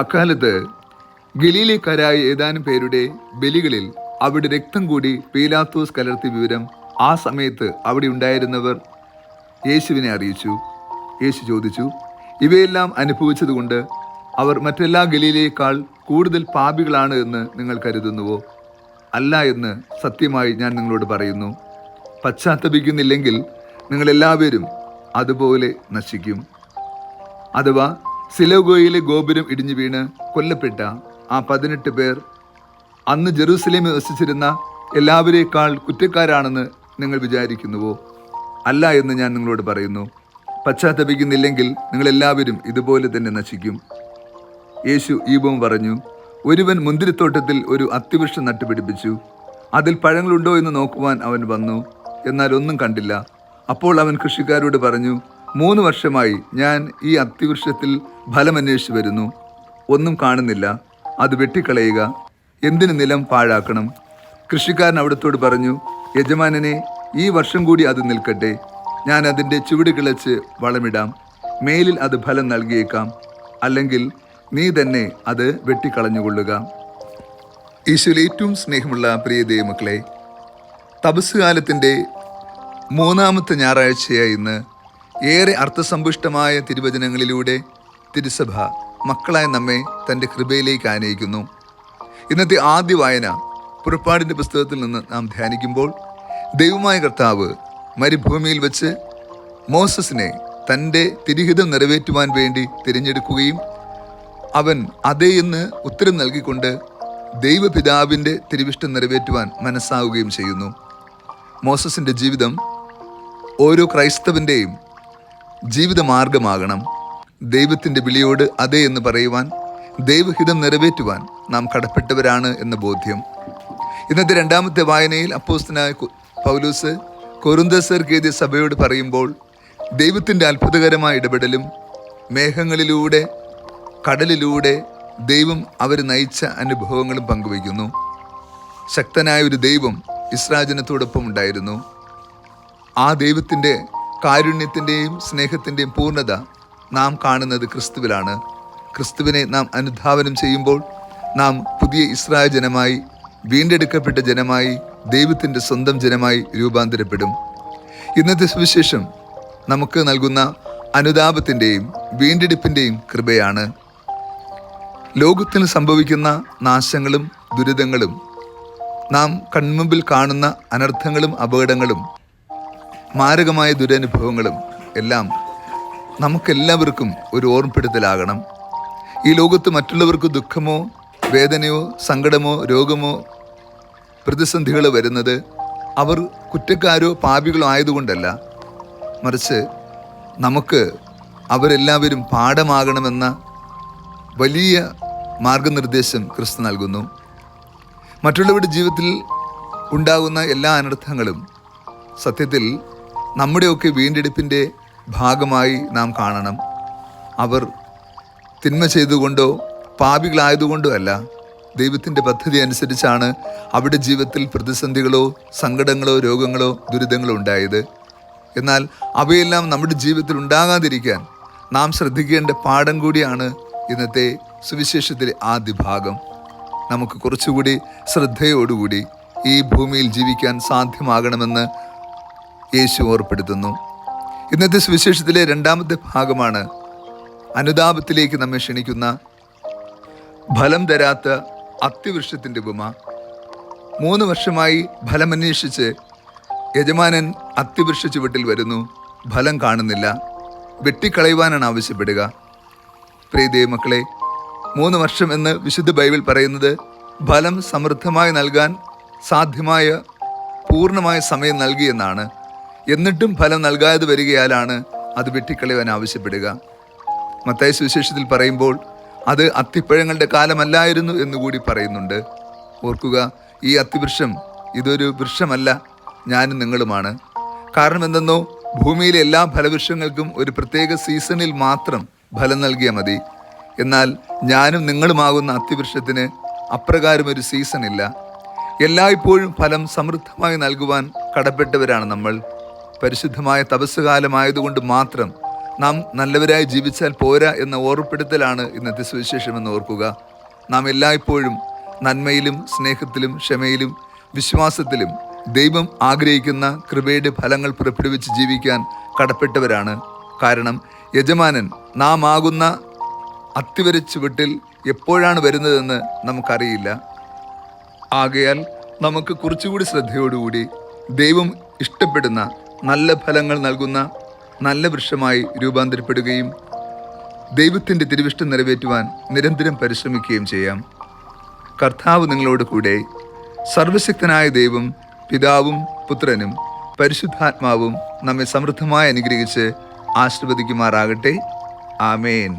അക്കാലത്ത് ഗലീലക്കാരായ ഏതാനും പേരുടെ ബലികളിൽ അവിടെ രക്തം കൂടി പീലാത്തോസ് കലർത്തിയ വിവരം ആ സമയത്ത് അവിടെ ഉണ്ടായിരുന്നവർ യേശുവിനെ അറിയിച്ചു. യേശു ചോദിച്ചു, ഇവയെല്ലാം അനുഭവിച്ചതുകൊണ്ട് അവർ മറ്റെല്ലാ ഗലീലയേക്കാൾ കൂടുതൽ പാപികളാണ് എന്ന് നിങ്ങൾ കരുതുന്നുവോ? അല്ല എന്ന് സത്യമായി ഞാൻ നിങ്ങളോട് പറയുന്നു. പശ്ചാത്തപിക്കുന്നില്ലെങ്കിൽ നിങ്ങളെല്ലാവരും അതുപോലെ നശിക്കും. അഥവാ സിലോഗോയിലെ ഗോപുരം ഇടിഞ്ഞു വീണ് കൊല്ലപ്പെട്ട ആ 18 പേർ അന്ന് ജെറൂസലേമിൽ വസിച്ചിരുന്ന എല്ലാവരേക്കാൾ കുറ്റക്കാരാണെന്ന് നിങ്ങൾ വിചാരിക്കുന്നുവോ? അല്ല എന്ന് ഞാൻ നിങ്ങളോട് പറയുന്നു. പശ്ചാത്തപിക്കുന്നില്ലെങ്കിൽ നിങ്ങളെല്ലാവരും ഇതുപോലെ തന്നെ നശിക്കും. യേശു ഈപവും പറഞ്ഞു, ഒരുവൻ മുന്തിരിത്തോട്ടത്തിൽ ഒരു അത്തിവൃക്ഷം നട്ടുപിടിപ്പിച്ചു. അതിൽ പഴങ്ങളുണ്ടോ എന്ന് നോക്കുവാൻ അവൻ വന്നു, എന്നാൽ ഒന്നും കണ്ടില്ല. അപ്പോൾ അവൻ കൃഷിക്കാരോട് പറഞ്ഞു, 3 വർഷമായി ഞാൻ ഈ അത്തിവൃക്ഷത്തിൽ ഫലമന്വേഷിച്ചു വരുന്നു, ഒന്നും കാണുന്നില്ല. അത് വെട്ടിക്കളയുക, എന്തിന് നിലം പാഴാക്കണം? കൃഷിക്കാരൻ അവിടത്തോട് പറഞ്ഞു, യജമാനനെ, ഈ വർഷം കൂടി അത് നിൽക്കട്ടെ. ഞാൻ അതിൻ്റെ ചുവട് കിളച്ച് വളമിടാം. മേലിൽ അത് ഫലം നൽകിയേക്കാം. അല്ലെങ്കിൽ നീ തന്നെ അത് വെട്ടിക്കളഞ്ഞുകൊള്ളുക. ഈശോയിൽ ഏറ്റവും സ്നേഹമുള്ള പ്രിയ ദൈവമക്കളെ, തപസ് കാലത്തിൻ്റെ 3-ാമത്തെ ഞായറാഴ്ചയായ ഇന്ന് ഏറെ അർത്ഥസമ്പുഷ്ടമായ തിരുവചനങ്ങളിലൂടെ തിരുസഭ മക്കളായ നമ്മെ തൻ്റെ കൃപയിലേക്ക് ആനയിക്കുന്നു. ഇന്നത്തെ ആദ്യ വായന പുറപ്പാടിൻ്റെ പുസ്തകത്തിൽ നിന്ന് നാം ധ്യാനിക്കുമ്പോൾ ദൈവമായ കർത്താവ് മരുഭൂമിയിൽ വെച്ച് മോസസിനെ തൻ്റെ തിരുഹിതം നിറവേറ്റുവാൻ വേണ്ടി തിരഞ്ഞെടുക്കുകയും അവൻ അതേ എന്ന് ഉത്തരം നൽകിക്കൊണ്ട് ദൈവപിതാവിൻ്റെ തിരുവിഷ്ടം നിറവേറ്റുവാൻ മനസ്സാവുകയും ചെയ്യുന്നു. മോസസിൻ്റെ ജീവിതം ഓരോ ക്രൈസ്തവൻ്റെയും ജീവിതമാർഗമാകണം. ദൈവത്തിൻ്റെ വിളിയോട് അതേ എന്ന് പറയുവാൻ, ദൈവഹിതം നിറവേറ്റുവാൻ നാം കടപ്പെട്ടവരാണ് എന്ന ബോധ്യം. ഇന്നത്തെ 2-ാമത്തെ വായനയിൽ അപ്പോസ്തലനായ പൗലോസ് കൊരിന്ത്യർക്ക് എഴുതിയ സഭയോട് പറയുമ്പോൾ ദൈവത്തിൻ്റെ അത്ഭുതകരമായ ഇടപെടലും മേഘങ്ങളിലൂടെ കടലിലൂടെ ദൈവം അവർ നയിച്ച അനുഭവങ്ങളും പങ്കുവയ്ക്കുന്നു. ശക്തനായ ഒരു ദൈവം ഇസ്രായേൽ ജനത്തോടൊപ്പം ഉണ്ടായിരുന്നു. ആ ദൈവത്തിൻ്റെ കാരുണ്യത്തിൻ്റെയും സ്നേഹത്തിൻ്റെയും പൂർണ്ണത നാം കാണുന്നത് ക്രിസ്തുവിലാണ്. ക്രിസ്തുവിനെ നാം അനുധാവനം ചെയ്യുമ്പോൾ നാം പുതിയ ഇസ്രായേൽ ജനമായി, വീണ്ടെടുക്കപ്പെട്ട ജനമായി, ദൈവത്തിൻ്റെ സ്വന്തം ജനമായി രൂപാന്തരപ്പെടും. ഇന്നത്തെ സുവിശേഷം നമുക്ക് നൽകുന്ന അനുതാപത്തിൻ്റെയും വീണ്ടെടുപ്പിൻ്റെയും കൃപയാണ്. ലോകത്തിൽ സംഭവിക്കുന്ന നാശങ്ങളും ദുരിതങ്ങളും, നാം കൺമുമ്പിൽ കാണുന്ന അനർത്ഥങ്ങളും അപകടങ്ങളും മാരകമായ ദുരനുഭവങ്ങളും എല്ലാം നമുക്കെല്ലാവർക്കും ഒരു ഓർമ്മപ്പെടുത്തലാകണം. ഈ ലോകത്ത് മറ്റുള്ളവർക്ക് ദുഃഖമോ വേദനയോ സങ്കടമോ രോഗമോ പ്രതിസന്ധികളോ വരുന്നത് അവർ കുറ്റക്കാരോ പാപികളോ ആയതുകൊണ്ടല്ല, മറിച്ച് നമുക്ക് അവരെല്ലാവരും പാഠമാകണമെന്ന വലിയ മാർഗനിർദ്ദേശം ക്രിസ്തു നൽകുന്നു. മറ്റുള്ളവരുടെ ജീവിതത്തിൽ ഉണ്ടാകുന്ന എല്ലാ അനർത്ഥങ്ങളും സത്യത്തിൽ നമ്മുടെയൊക്കെ വീണ്ടെടുപ്പിൻ്റെ ഭാഗമായി നാം കാണണം. അവർ തിന്മ ചെയ്തുകൊണ്ടോ പാപികളായതുകൊണ്ടോ അല്ല, ദൈവത്തിൻ്റെ പദ്ധതി അനുസരിച്ചാണ് അവരുടെ ജീവിതത്തിൽ പ്രതിസന്ധികളോ സങ്കടങ്ങളോ രോഗങ്ങളോ ദുരിതങ്ങളോ ഉണ്ടായത്. എന്നാൽ അവയെല്ലാം നമ്മുടെ ജീവിതത്തിൽ ഉണ്ടാകാതിരിക്കാൻ നാം ശ്രദ്ധിക്കേണ്ട പാഠം കൂടിയാണ് ഇന്നത്തെ സുവിശേഷത്തിലെ ആദ്യ ഭാഗം. നമുക്ക് കുറച്ചുകൂടി ശ്രദ്ധയോടുകൂടി ഈ ഭൂമിയിൽ ജീവിക്കാൻ സാധ്യമാകണമെന്ന് യേശു ഓർപ്പെടുത്തുന്നു. ഇന്നത്തെ സുവിശേഷത്തിലെ 2-ാമത്തെ ഭാഗമാണ് അനുതാപത്തിലേക്ക് നമ്മെ ക്ഷണിക്കുന്ന ഫലം തരാത്ത അത്തിവൃക്ഷത്തിൻ്റെ ഉപമ. 3 വർഷമായി ഫലമന്വേഷിച്ച് യജമാനൻ അത്തിവൃക്ഷ ചുവട്ടിൽ വരുന്നു, ഫലം കാണുന്നില്ല, വെട്ടിക്കളയുവാനാണ് ആവശ്യപ്പെടുക. പ്രിയ ദൈവമക്കളെ, 3 വർഷം എന്ന് വിശുദ്ധ ബൈബിൾ പറയുന്നത് ഫലം സമൃദ്ധമായി നൽകാൻ സാധ്യമായ പൂർണ്ണമായ സമയം നൽകിയെന്നാണ്. എന്നിട്ടും ഫലം നൽകാതെ വരികയാലാണ് അത് വെട്ടിക്കളയുവാൻ ആവശ്യപ്പെടുക. മത്തായി സുവിശേഷത്തിൽ പറയുമ്പോൾ അത് അത്തിപ്പഴങ്ങളുടെ കാലമല്ലായിരുന്നു എന്നുകൂടി പറയുന്നുണ്ട്. ഓർക്കുക, ഈ അത്തിവൃക്ഷം ഇതൊരു വൃക്ഷമല്ല, ഞാനും നിങ്ങളുമാണ്. കാരണം എന്തെന്നോ, ഭൂമിയിലെ എല്ലാ ഫലവൃക്ഷങ്ങൾക്കും ഒരു പ്രത്യേക സീസണിൽ മാത്രം ഫലം നൽകിയാൽ മതി. എന്നാൽ ഞാനും നിങ്ങളുമാകുന്ന അത്തിവൃക്ഷത്തിന് അപ്രകാരം ഒരു സീസണില്ല. എല്ലായ്പ്പോഴും ഫലം സമൃദ്ധമായി നൽകുവാൻ കടപ്പെട്ടവരാണ് നമ്മൾ. പരിശുദ്ധമായ തപസ്സുകാലമായതുകൊണ്ട് മാത്രം നാം നല്ലവരായി ജീവിച്ചാൽ പോരാ എന്ന ഓർമ്മപ്പെടുത്തലാണ് ഇന്നത്തെ സുവിശേഷമെന്ന് ഓർക്കുക. നാം എല്ലായ്പ്പോഴും നന്മയിലും സ്നേഹത്തിലും ക്ഷമയിലും വിശ്വാസത്തിലും ദൈവം ആഗ്രഹിക്കുന്ന കൃപയുടെ ഫലങ്ങൾ പുറപ്പെടുവിച്ച് ജീവിക്കാൻ കടപ്പെട്ടവരാണ്. കാരണം യജമാനൻ നാം ആകുന്ന അത്തിവര ചുവട്ടിൽ എപ്പോഴാണ് വരുന്നതെന്ന് നമുക്കറിയില്ല. ആകയാൽ നമുക്ക് കുറച്ചുകൂടി ശ്രദ്ധയോടുകൂടി ദൈവം ഇഷ്ടപ്പെടുന്ന നല്ല ഫലങ്ങൾ നൽകുന്ന നല്ല വൃക്ഷമായി രൂപാന്തരപ്പെടുകയും ദൈവത്തിൻ്റെ തിരുവിഷ്ടം നിറവേറ്റുവാൻ നിരന്തരം പരിശ്രമിക്കുകയും ചെയ്യാം. കർത്താവ് നിങ്ങളോട് കൂടെ. സർവശക്തനായ ദൈവം പിതാവും പുത്രനും പരിശുദ്ധാത്മാവും നമ്മെ സമൃദ്ധമായി അനുഗ്രഹിച്ച് ആശീർവദിക്കുമാറാകട്ടെ. ആമേൻ.